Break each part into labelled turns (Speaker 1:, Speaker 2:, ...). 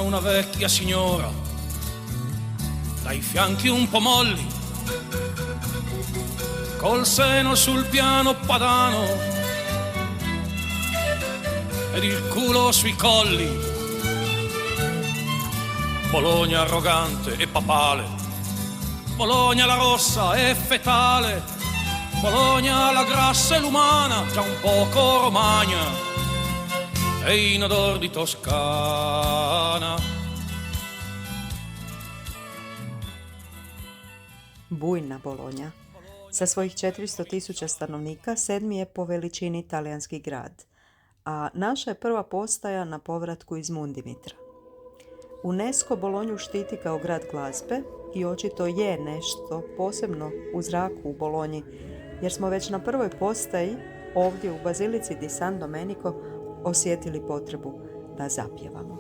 Speaker 1: una vecchia signora, dai fianchi un po' molli, col seno sul piano padano ed il culo sui colli. Bologna arrogante e papale, Bologna la rossa e fetale, Bologna la grassa e l'umana, già un poco romagna e in odor di Toscana.
Speaker 2: Bujna Bolonja. Sa svojih 400.000 stanovnika, 7. je po veličini talijanski grad, a naša je prva postaja na povratku iz Mundimitra. UNESCO Bolonju štiti kao grad glazbe i očito je nešto posebno u zraku u Bolonji, jer smo već na prvoj postaji, ovdje u Bazilici di San Domenico, osjetili potrebu da zapjevamo.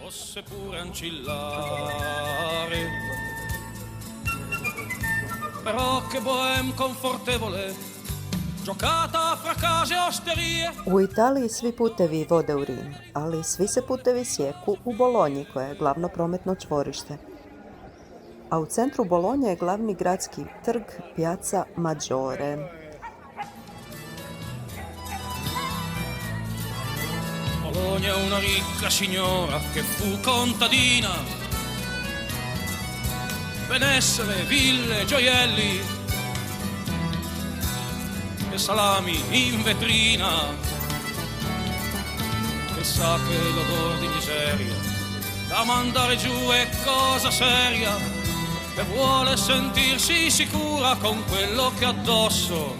Speaker 1: Fosse pure ancillare, però che bohème confortevole, giocata fra case e osterie.
Speaker 2: U Italiji svi putevi vode u Rim, ali svi se putevi sjeku u Bolonji, koja je glavno prometno čvorište. A u centru Bolonje je glavni gradski trg Piazza Maggiore.
Speaker 1: Bologna è una ricca signora che fu contadina, benessere, ville, gioielli e salami in vetrina, che sa che l'odor di miseria da mandare giù è cosa seria e vuole sentirsi sicura con quello che ha addosso,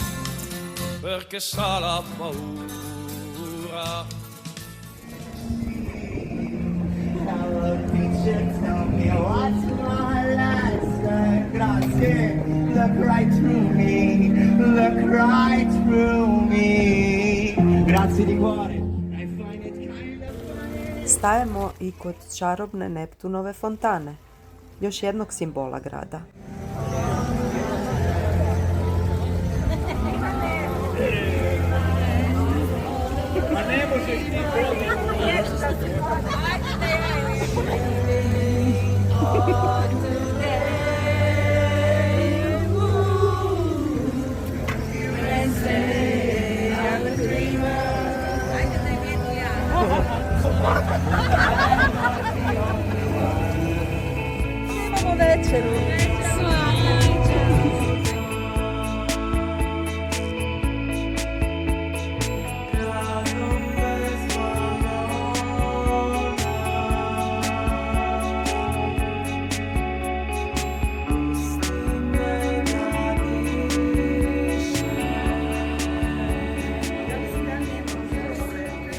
Speaker 1: perché sa la paura.
Speaker 3: Tell me what's my last grazie, look right through me, look right through me. Grazie di cuore. I find it kind of funny.
Speaker 2: Stajemo i kod čarobne Neptunove fontane, još jednog simbola grada.
Speaker 3: Ma ne možeš ti
Speaker 4: Imamo večeru.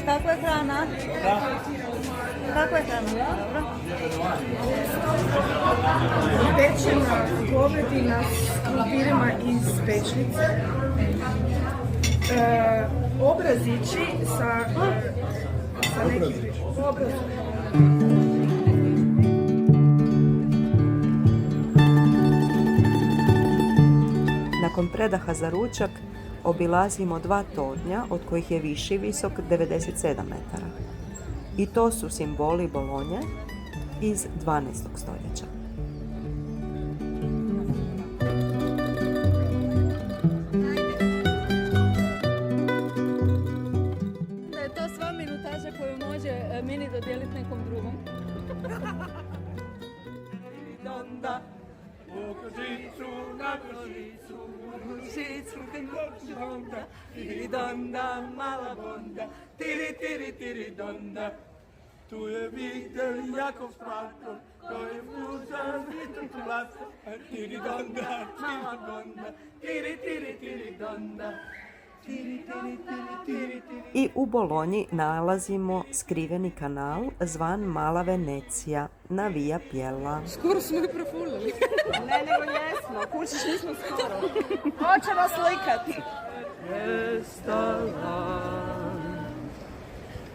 Speaker 4: Kakva je hrana? Kakva je hrana? Dobro.
Speaker 5: Pečena govedina s krumpirima iz pečnice, obrazići sa nekim obrazom.
Speaker 2: Nakon predaha za ručak obilazimo 2 tornja, od kojih je viši visok 97 metara. I to su simboli Bolonje iz 12. stoljeća.
Speaker 4: Da je to sva minutaža koju može Mini dodijeliti nekom drugom.
Speaker 3: Donda, u kožicu, na kožicu, donda, tiri donda, mala bonda, tiri tiri tiri donda. Tu je Viktor Jakov Sparko, to je slučan Viktor Sparko, tiri donda, mala bonda, tiri tiri tiri donda. Tiri, tiri, tiri, tiri, tiri.
Speaker 2: I u Bolonji nalazimo skriveni kanal zvan Mala Venecija na Via Piella.
Speaker 5: Skoro smo ju profulili. Ne, nego jesmo. Kućiš nismo skoro. Hoće nas slikati.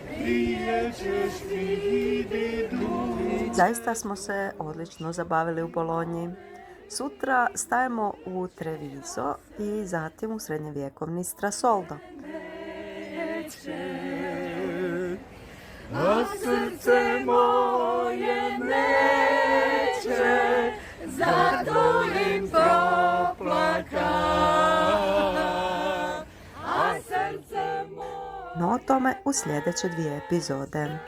Speaker 3: Prije ćeš vidjeti drugi.
Speaker 2: Zaista smo se odlično zabavili u Bolonji. Sutra stajemo u Treviso i zatim u srednjevjekovni Strasoldo.
Speaker 3: A srce moje neće, zato im proplaka. A srce moje...
Speaker 2: No o tome u sljedeće 2 epizode.